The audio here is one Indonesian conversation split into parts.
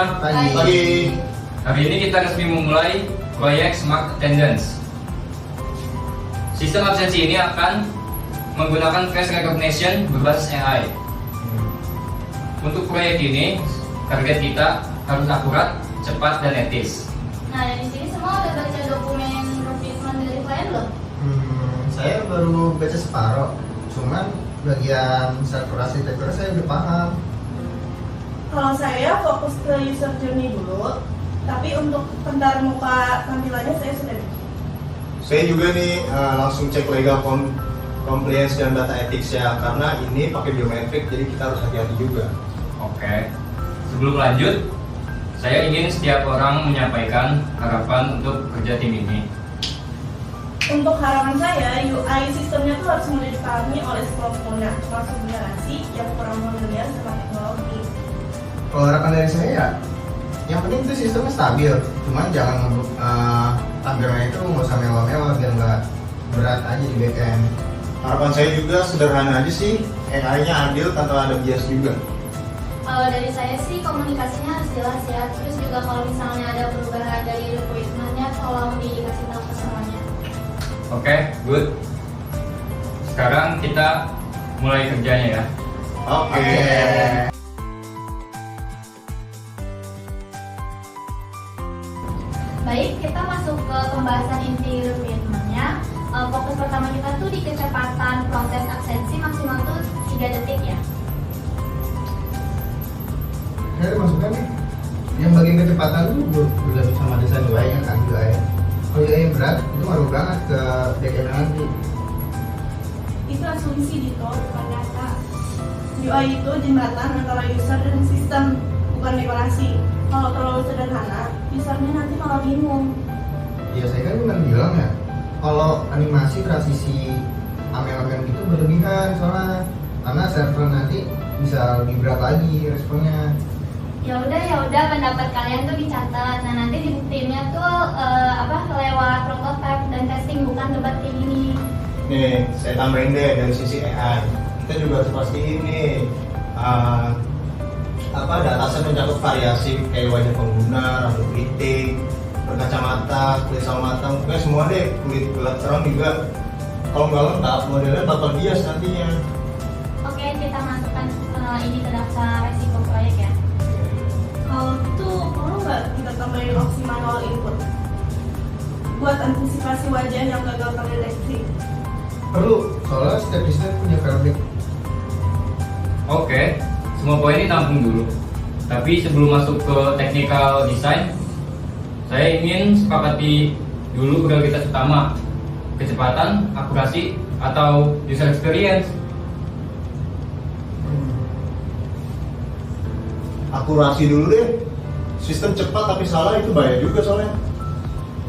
semua. Pagi. Hari ini kita resmi memulai proyek Smart Attendance. Sistem absensi ini akan menggunakan face recognition berbasis AI. Untuk proyek ini, target kita harus akurat, cepat, dan etis. Nah, di sini semua udah baca dokumen rekrutmen dari klien belum? Saya baru baca separuh, cuman bagian server arsitektur saya udah paham. Kalau saya fokus ke user journey dulu, tapi untuk pendar muka tampilannya saya sudah bikin. Saya juga nih langsung cek legal compliance dan data ethics ya, karena ini pakai biometrik, jadi kita harus hati-hati juga. Oke, sebelum lanjut, saya ingin setiap orang menyampaikan harapan untuk kerja tim ini. Untuk harapan saya, UI sistemnya itu harus mulai dipahami oleh semua pengguna, termasuk generasi yang kurang familiar sama teknologi. Kalau harapan dari saya, yang penting itu sistemnya stabil. Cuman jangan tampilannya itu nggak usah mewah-mewah biar nggak berat aja di backend. Harapan saya juga sederhana aja sih, AI-nya adil tanpa ada bias juga. Kalau dari saya sih komunikasinya harus jelas ya. Terus juga kalau misalnya ada perubahan dari rekrutmennya, tolong dikasih tahu ke semuanya. Oke, good. Sekarang kita mulai kerjanya ya. Oke. Baik, kita masuk ke pembahasan inti rekrutmennya. Fokus pertama kita tuh di kecepatan proses absensi maksimal tuh 3 detik ya. Saya masukkan nih, yang bagian kecepatan itu udah sama desain UI-nya kan, UI. Kalau UI yang berat, itu ngaruh banget ke backend nanti. Itu asumsi Dito, bukan data. UI itu jembatan antara user dan sistem, bukan dekorasi. Kalau terlalu sederhana, usernya nanti malah bingung. Ya saya kan cuma bilang ya, kalau animasi transisi amel-amel gitu berlebihan soalnya, karena server nanti bisa lebih berat lagi responnya. Ya udah pendapat kalian tuh dicatat. Nah, nanti dibuktiinnya tuh lewat prototype dan testing, bukan debat kayak gini. Nih, saya tambahin deh dari sisi AI. Kita juga harus pastiin nih dataset mencakup variasi kayak wajah pengguna, rambut keriting, berkacamata, kulit sama mata, pokoknya semua deh, kulit gelap terang juga. Kalau nggak lengkap, modelnya bakal bias nantinya. Oke, kita masukkan ini ke daftar resiko proyek ya. Kalau itu perlu nggak kita tambahin opsi manual input buat antisipasi wajah yang gagal terdeteksi? Perlu, soalnya setiap desain punya fallback. Oke, semua poin ini tampung dulu. Tapi sebelum masuk ke technical design, saya ingin sepakati dulu prioritas utama, kecepatan, akurasi, atau user experience. Akurasi dulu deh. Sistem cepat tapi salah itu bahaya juga soalnya.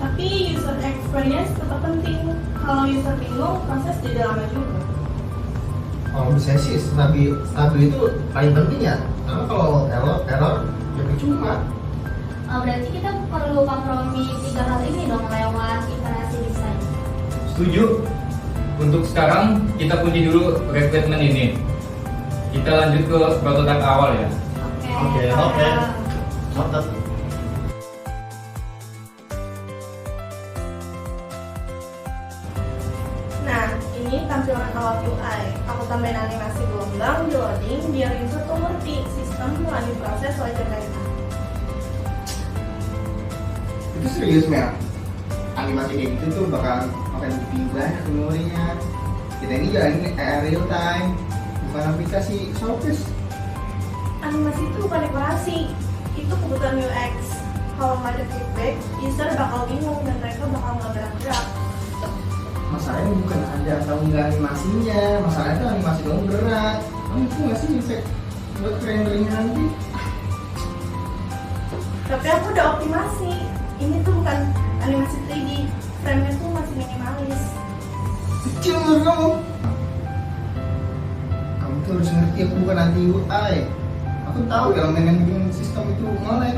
Tapi user experience tetap penting. Kalau user bingung, proses jadi lama juga. Kalau menurut saya sih stabil itu paling penting ya, karena kalau error ya percuma. Berarti kita perlu kompromi 3 hal ini dong lewat iterasi desain. Setuju? Untuk sekarang kita kunci dulu rekrutmen ini. Kita lanjut ke prototipe awal ya. Oke. Mantap. Nah, ini tampilan awal UI. Aku tambahin animasi gelombang di loading biar user tuh ngerti sistem lagi proses wajah mereka. Itu serius Mel, animasi kayak gitu tuh bakal makan lebih banyak memorinya. Kita ini jalanin real time, bukan aplikasi Showcase. Animasi itu bukan dekorasi, itu kebutuhan UX. Kalau nggak ada feedback, user bakal bingung dan mereka bakal nggak gerak-gerak. Masalahnya bukan ada atau nggak animasinya, masalahnya itu animasi dong gerak. Kamu itu nggak sih efek buat rendering nanti? Tapi aku udah optimasi. Ini tuh bukan animasi 3D, frame-nya tuh masih minimalis. Kecil menurut kamu? Kamu tuh harus ngerti, aku bukan anti UI. Aku tahu elemen yang bikin sistem itu nge-lag.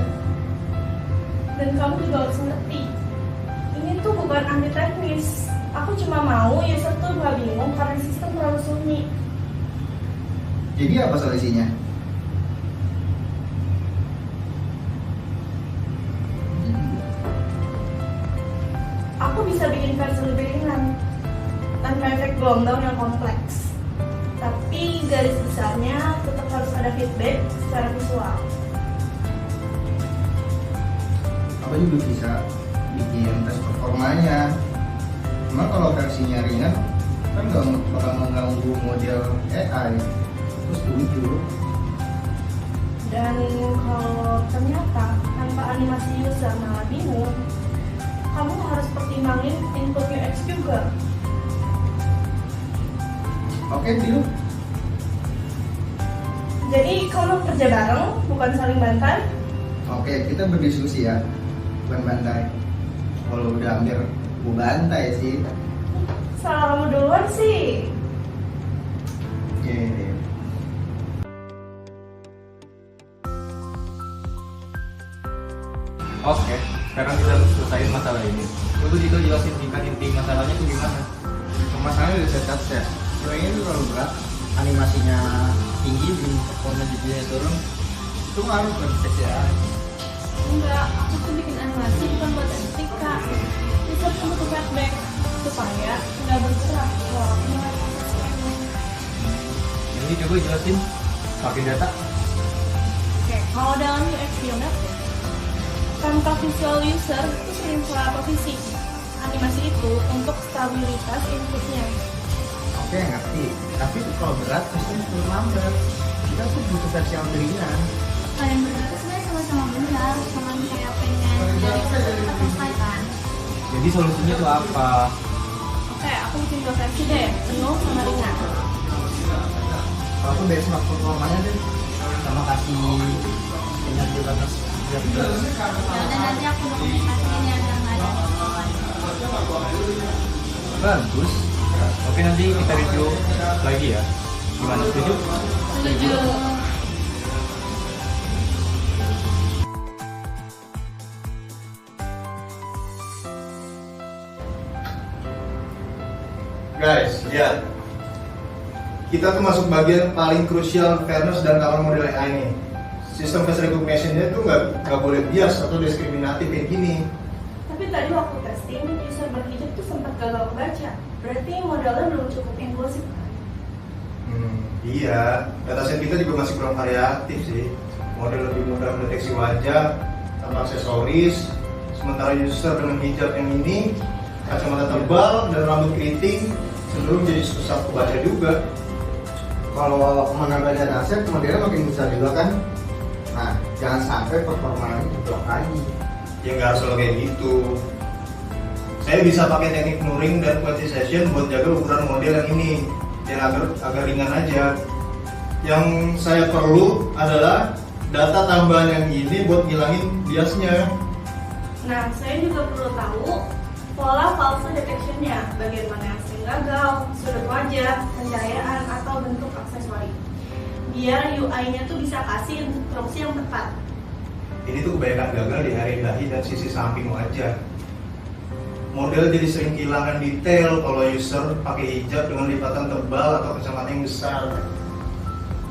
Dan kamu juga harus ngerti, ini tuh bukan anti teknis. Aku cuma mau user tuh nggak bingung karena sistem terlalu sunyi. Jadi apa solusinya? versi lebih ringan tanpa efek gelombang yang kompleks. Tapi garis besarnya tetap harus ada feedback secara visual. Apa juga bisa bikin tes performanya. Cuma kalau versinya ringan kan nggak bakal mengganggu model AI. Terus setuju. Dan kalau ternyata tanpa animasi user malah bingung, kamu harus pertimbangin input UX juga. Oke, deal. Jadi kalau kerja bareng bukan saling bantai. Oke, kita berdiskusi ya, bukan bantai. Kalau udah hampir gue bantai sih. Salah kamu duluan sih. Oke. Oke, sekarang kita harus selesaiin masalah ini. Untuk itu jelasin tingkat inti masalahnya tuh gimana? Masalahnya udah saya tes ya. Kayaknya itu terlalu berat. Animasinya tinggi, bikin performa GPU-nya turun. Itu ngaruh ke TCA. Enggak, aku tuh bikin animasi bukan buat estetika. Bisa butuh feedback supaya nggak bergerak kalau aku mulai proses ini. Jadi coba jelasin pakai data. Oke, kalau dalam UX unit tanpa visual user itu sering salah posisi. Animasi itu untuk stabilitas inputnya. Oke, ngerti. Tapi kalau berat pasti turun lambat. Kita tuh butuh versi yang lebih ringan. Kalian berdua tuh sebenarnya sama-sama benar, cuma kayak pengen dari cepat selesaikan. Jadi solusinya tuh apa? Oke, aku bikin dua versi deh, penuh sama ringan. Kalau aku benchmark performanya deh. Sama kasih energi batas. Ya udah nanti aku dokumentasiin yang ada. Bagus. Oke, nanti kita review lagi ya. Gimana, setuju? Setuju. Guys, lihat. Kita tuh masuk bagian paling krusial fairness dan kawan model AI ini. Sistem face recognition-nya tuh nggak boleh bias atau diskriminatif kayak gini. Tapi tadi waktu testing, user berhijab tuh sempat gagal kebaca. Berarti modelnya belum cukup inklusif. Iya, dataset kita juga masih kurang variatif sih. Model lebih mudah mendeteksi wajah tanpa aksesoris, sementara user dengan hijab yang ini, kacamata tebal dan rambut keriting cenderung jadi susah kebaca juga. Kalau menambah dataset, modelnya makin besar juga kan. Nah, jangan sampai performanya jeblok lagi. Ya nggak harus selalu kayak gitu. Saya bisa pakai teknik Turing dan quantization buat jaga ukuran model yang ini, yang agar ringan aja. Yang saya perlu adalah data tambahan yang ini buat ngilangin biasnya. Nah, saya juga perlu tahu pola false detection-nya, bagian mana yang sering gagal, sudut wajah, pencahayaan, atau bentuk aksesori. Biar UI-nya tuh bisa kasih instruksi yang tepat. Ini tuh kebanyakan gagal di area dahi dan sisi samping wajah. Model jadi sering kehilangan detail kalau user pakai hijab dengan lipatan tebal atau kacamata yang besar.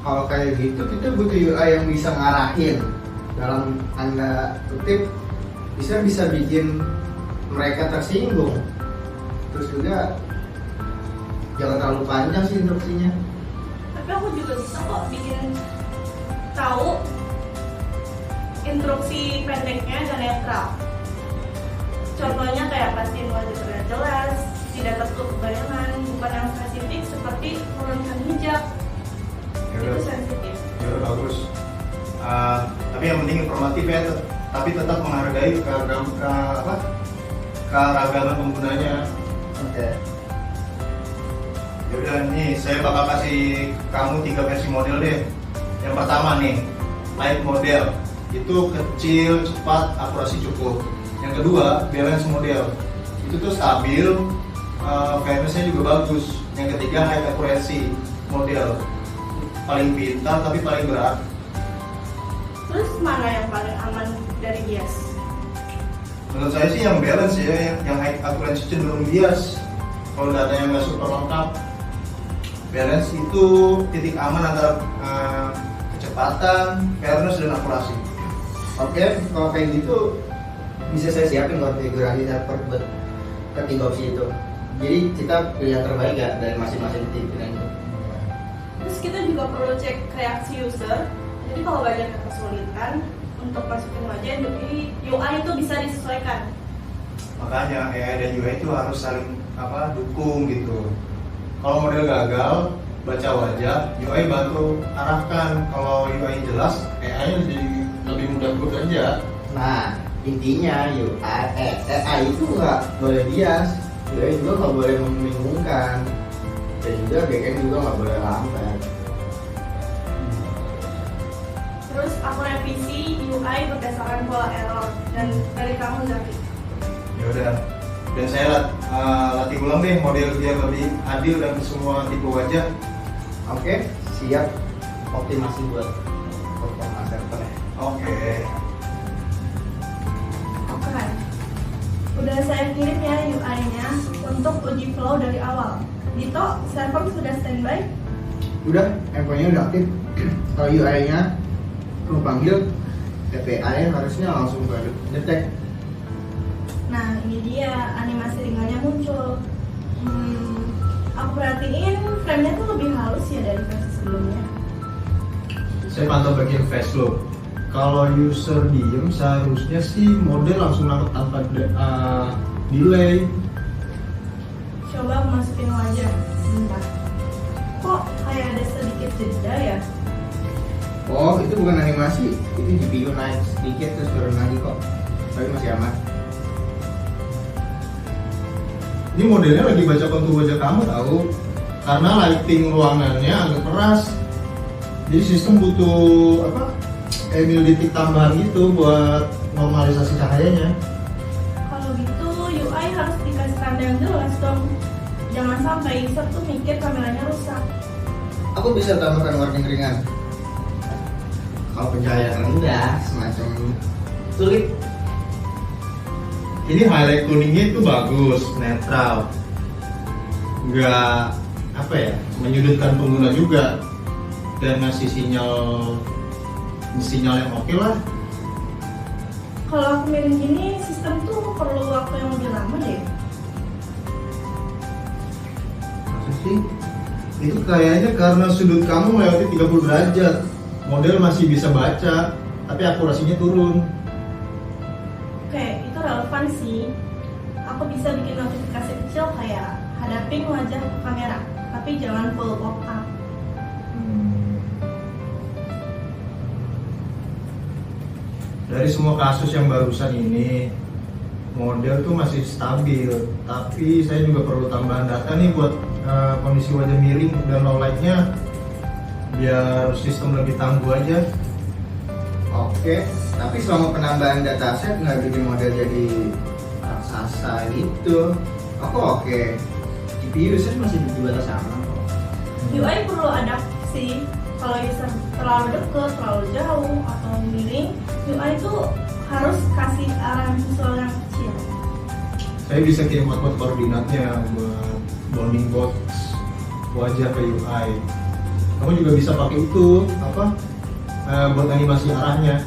Kalau kayak gitu, kita butuh UI yang bisa ngarahin. Dalam tanda kutip, bisa bikin mereka tersinggung. Terus juga jangan terlalu panjang sih instruksinya. Tapi aku juga bisa kok bikin tahu instruksi pendeknya dan netral. Contohnya kayak pastiin wajah terlihat jelas, tidak tertutup bayangan, bukan yang spesifik seperti menurunkan hijab. Itu sensitif. Ya udah, bagus. Tapi yang penting informatif ya, tapi tetap menghargai keragaman penggunanya. Oke. Yaudah nih, saya bakal kasih kamu 3 versi model deh. Yang pertama nih, light model. Itu kecil, cepat, akurasi cukup. Yang kedua, balance model. Itu tuh stabil, fairness-nya juga bagus. Yang ketiga, high accuracy model. Paling pintar tapi paling berat. Terus mana yang paling aman dari bias? Menurut saya sih yang balance ya, yang high accuracy cenderung bias. Kalau datanya nggak super lengkap. Balance itu titik aman antara kecepatan, fairness, dan akurasi. Oke, kalau kayak gitu bisa saya siapin konfigurasi server buat ketiga opsi itu. Jadi kita pilih yang terbaik ya dari masing-masing tim itu. Terus kita juga perlu cek reaksi user. Jadi kalau banyak kesulitan untuk masukin wajah, UI itu bisa disesuaikan. Makanya AI dan UI itu harus saling dukung gitu. Kalau model gagal baca wajah, UI bantu arahkan. Kalau UI jelas, AI jadi lebih mudah bekerja. Nah, intinya AI itu nggak boleh bias, UI juga nggak boleh membingungkan, dan juga backend juga nggak boleh lambat. Terus aku revisi UI berdasarkan pola error dan dari kamu Zaki. Ya udah. Dan saya latih ulang deh model biar lebih adil dan semua tipe wajah. Oke, siap. Optimasi buat performa server. Oke. Oke. Udah saya kirim ya UI-nya untuk uji flow dari awal. Dito, server sudah standby? Udah, endpoint-nya udah aktif. Kalau UI-nya lu panggil, API harusnya langsung detect. Nah, ini dia animasi ringannya muncul. Aku perhatiin frame-nya tuh lebih halus ya dari versi sebelumnya. Saya pantau bagian face lock. Kalau user diem seharusnya sih model langsung nangkep tanpa delay. Coba aku masukin wajah. Bentar. Kok kayak ada sedikit jeda ya? Oh, itu bukan animasi, itu GPU naik sedikit terus turun lagi kok. Tapi masih aman. Ini modelnya lagi baca kontur wajah kamu tahu, karena lighting ruangannya agak keras. Jadi sistem butuh detik tambahan gitu buat normalisasi cahayanya. Kalau gitu UI harus dikasih tanda yang jelas dong. Jangan sampai user tuh mikir kameranya rusak. Aku bisa tambahkan warning ringan. Kalau pencahayaan rendah, semacam sulit. Ini highlight kuningnya itu bagus, netral, nggak menyudutkan pengguna juga, dan ngasih sinyal yang oke lah. Kalau aku milih gini, sistem tuh perlu waktu yang lebih lama deh. Maksud sih, itu kayaknya karena sudut kamu melewati 30 derajat, model masih bisa baca, tapi akurasinya turun. Oke, itu relevan sih. Aku bisa bikin notifikasi kecil kayak hadapin wajah ke kamera, tapi jangan full pop-up. Dari semua kasus yang barusan ini, model tuh masih stabil, tapi saya juga perlu tambahan data nih buat kondisi wajah miring dan low light-nya, biar sistem lebih tangguh aja. Oke, tapi selama penambahan dataset nggak bikin model jadi raksasa gitu. Aku oke. GPU usage masih di batas aman kok. UI perlu adaptasi. Kalau user terlalu dekat, terlalu jauh, atau miring, UI itu harus kasih arah visual yang kecil. Saya bisa kirim output koordinatnya buat bounding box wajah ke UI. Kamu juga bisa pakai itu buat animasi arahnya.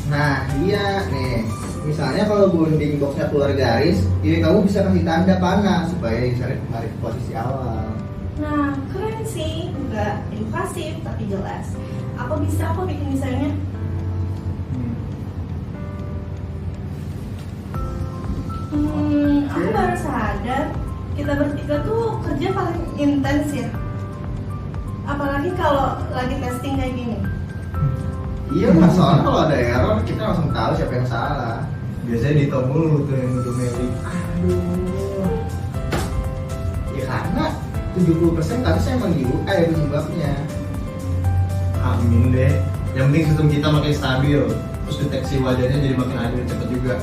Nah iya nih, misalnya kalau bounding boxnya keluar garis, ini kamu bisa kasih tanda panah supaya usernya kembali ke posisi awal. Nah, keren sih, nggak invasif tapi jelas. Aku bikin desainnya. Aku baru sadar kita bertiga tuh kerja paling intens ya. Apalagi kalau lagi testing kayak gini. Iya, soalnya kalau ada error kita langsung tahu siapa yang salah. Biasanya Dito mulu tuh yang nuduh Meli. Aduh. Ya karena 70% kasusnya emang di UI penyebabnya. Amin deh. Yang penting sistem kita makin stabil, terus deteksi wajahnya jadi makin adil cepet juga.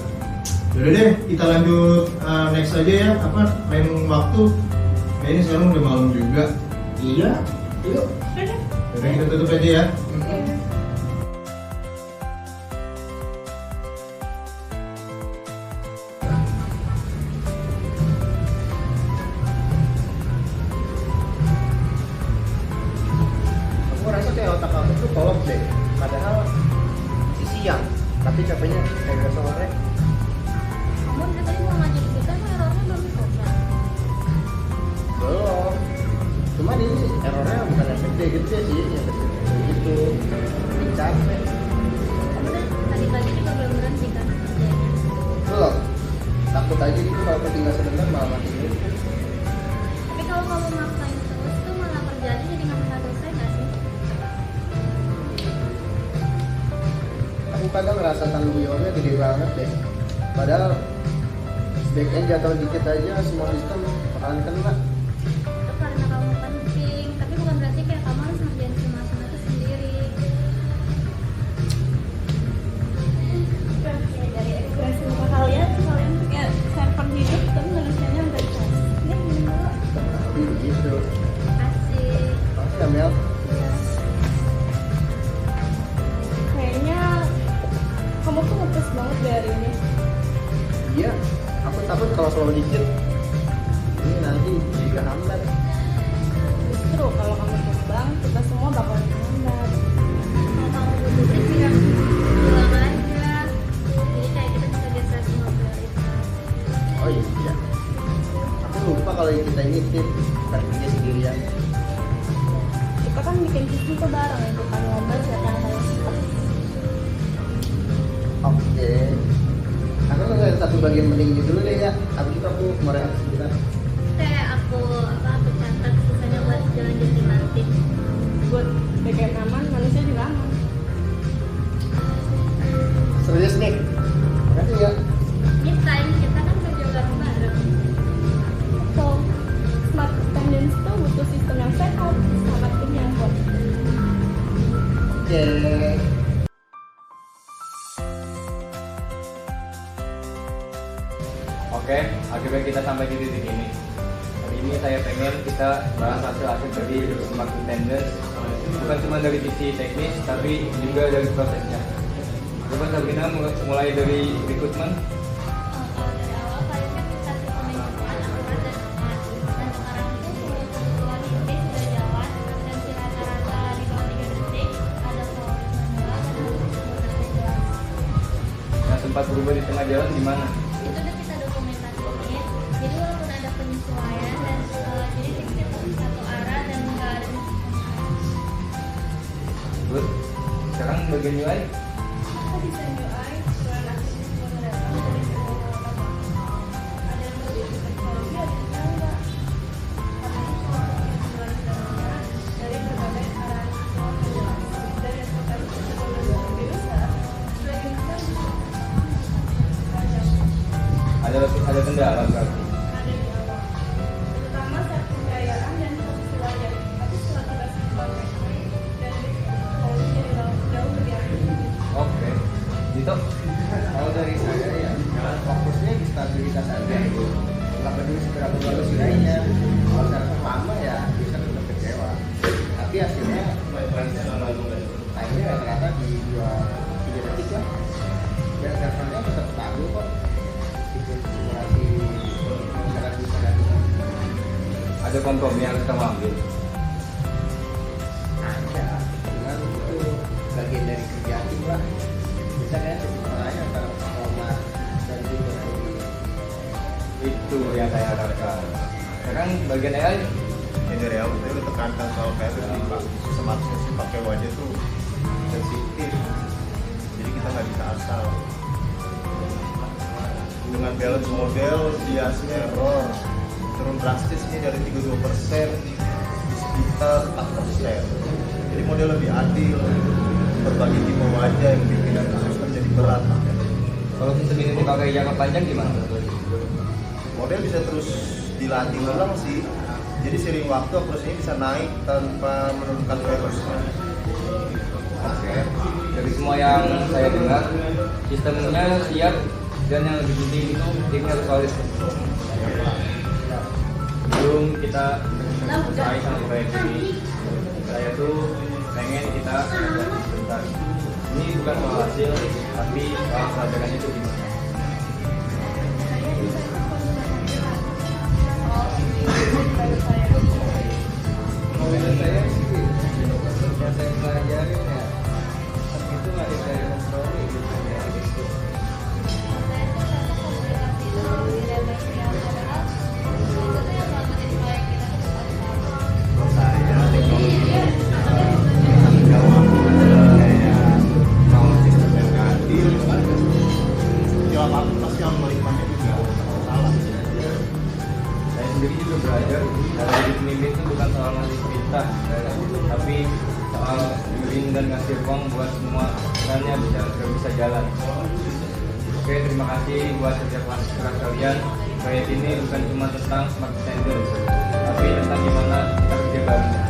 Yaudah deh, kita lanjut next aja ya. Main waktu. Kayaknya sekarang udah malam juga. Iya, yuk. Yaudah kita tutup aja ya. Aku rasa kayak otak kamu tuh kolot deh. Padahal masih siang, tapi capeknya kayak sore. Kamu dari tadi mau ngajarin kita, errornya cuman ini errornya bukan yang gede sih, yang gede gitu bikin capek. Kamu kan tadi pagi juga belum berhenti kan kerjanya. Belum, takut aja gitu kalau ketinggalan sebentar malah mati dulu. Tapi kalau kamu maksain terus tuh malah kerjanya jadi nggak bisa selesai nggak sih? Aku kadang ngerasa tanggung jawabnya gede banget deh, padahal backend jatuh dikit aja semua sistem bakalan kena. Itu karena kamu penting, tapi bukan berarti kayak kamu harus ngerjain semua itu sendiri. Ya, dari ekspresi muka kalian punya server hidup tapi manusianya nggak jelas. Ini gimana? Tapi begitu. Asik. Pasti ya Mel. Kayaknya kamu tuh ngetes banget dari hari ini. Iya, aku takut kalau selalu dikit ini nanti jadi kehambat. Justru kalau kamu terbang, kita semua bakal terlambat. Kalau kamu butuh tips bilang aja. Jadi kayak kita bisa geser semua prioritas. Oh iya, aku lupa kalau kita ini tim bukan kerja sendirian. Kita kan bikin sistem tuh bareng ya, bukan ngobrol siapa yang paling cepat. Oke, aku ngeliat satu bagian pentingnya dulu deh ya. Habis itu aku mau reaksi sebentar. Kayak aku catat sisanya buat jalan-jalan nanti. Buat BKM aman, manusia juga aman. Serius nih, makasih ya. Me time kita kan kerja bareng-bareng. So, smart attendance tuh butuh sistem yang sehat sama tim yang kuat. Oke. Oke, akhirnya kita sampai di titik ini. Hari ini saya pengen kita bahas hasil-hasil dari smart attendance, bukan cuma dari sisi teknis, tapi juga dari prosesnya. Coba Sabrina mulai dari rekrutmen. Kalau dari awal paling kan kita sistem yang cepat, akurat dan tepat. Dan sekarang itu seluruh kebutuhan inti sudah jalan. Absensi rata-rata di bawah 3 detik. Ada proses manual dan harus disempurnakan jelas. Yang sempat berubah di tengah jalan gimana? Itu udah kita dokumentasiin. Jadi walaupun ada penyesuaian dan jadi fixnya tetap satu arah dan nggak ada Good. Sekarang bagian UI. Aku desain UI dengan aktivitas penerapan dari semua utama. Ada yang lebih ke teknologi, ada yang enggak. Karena itu semua kesimpulan dari berbagai arah semua jelas. Dari ekspektasi teknologi user, sebagian besar bisa Ada kendala berarti. ada di awal, terutama saat pencahayaan dan posisi wajah. Tapi setelah kita pakai dan teknologi jadi jauh lebih aktif. Oke. Gitu. Kalau dari saya ya, fokusnya di stabilitas aja. Nggak peduli seberapa bagus nilainya. Kalau server lama ya bisa tetap kecewa. Tapi hasilnya timenya rata-rata di 2-3 detik lah. Dan servernya tetap stabil kok. Bikin simulasi misalkan bisa nanti Ada kompromi yang kita mau ambil. ada. Cuman itu bagian dari kerja tim lah. Bisa kan semuanya antara format dan juga ini. Itu yang saya harapkan. Sekarang bagian AI. Ini dari awal saya udah tekankan soal privacy Pak. Smart sensor pakai wajah tuh sensitif, jadi kita nggak bisa asal. Dengan balance model biasnya error turun drastis nih dari 32% di sekitar 4%. Jadi model lebih adil, berbagai tipe wajah yang bikin sistem jadi berat. Kalau sistem ini dipakai jangka panjang gimana? Model bisa terus dilatih ulang sih, jadi seiring waktu akurasinya bisa naik tanpa menurunkan errornya. Oke. Dari semua yang saya dengar, sistemnya siap dan yang lebih penting itu timnya harus solid. Sebelum kita selesai sama proyek ini, saya tuh pengen kita sebentar. Ini bukan soal hasil, tapi soal pelajarannya itu gimana. Menurut saya sih yang saya pelajarin ya itu nggak ada dari kompromi gitu ya gitu. komunikasi itu lebih dari yang padahal itu tuh yang selama jadi proyek kita tuh apapun pasti algoritmanya juga salah. Saya sendiri juga belajar kalau jadi pemimpin itu bukan soal ngasih perintah, tapi soal giring dan ngasih ruang buat semua perannya bisa jalan. Oke, terima kasih buat kerja keras kalian. Proyek ini bukan cuma tentang smart standard, tapi tentang gimana kita kerja bareng.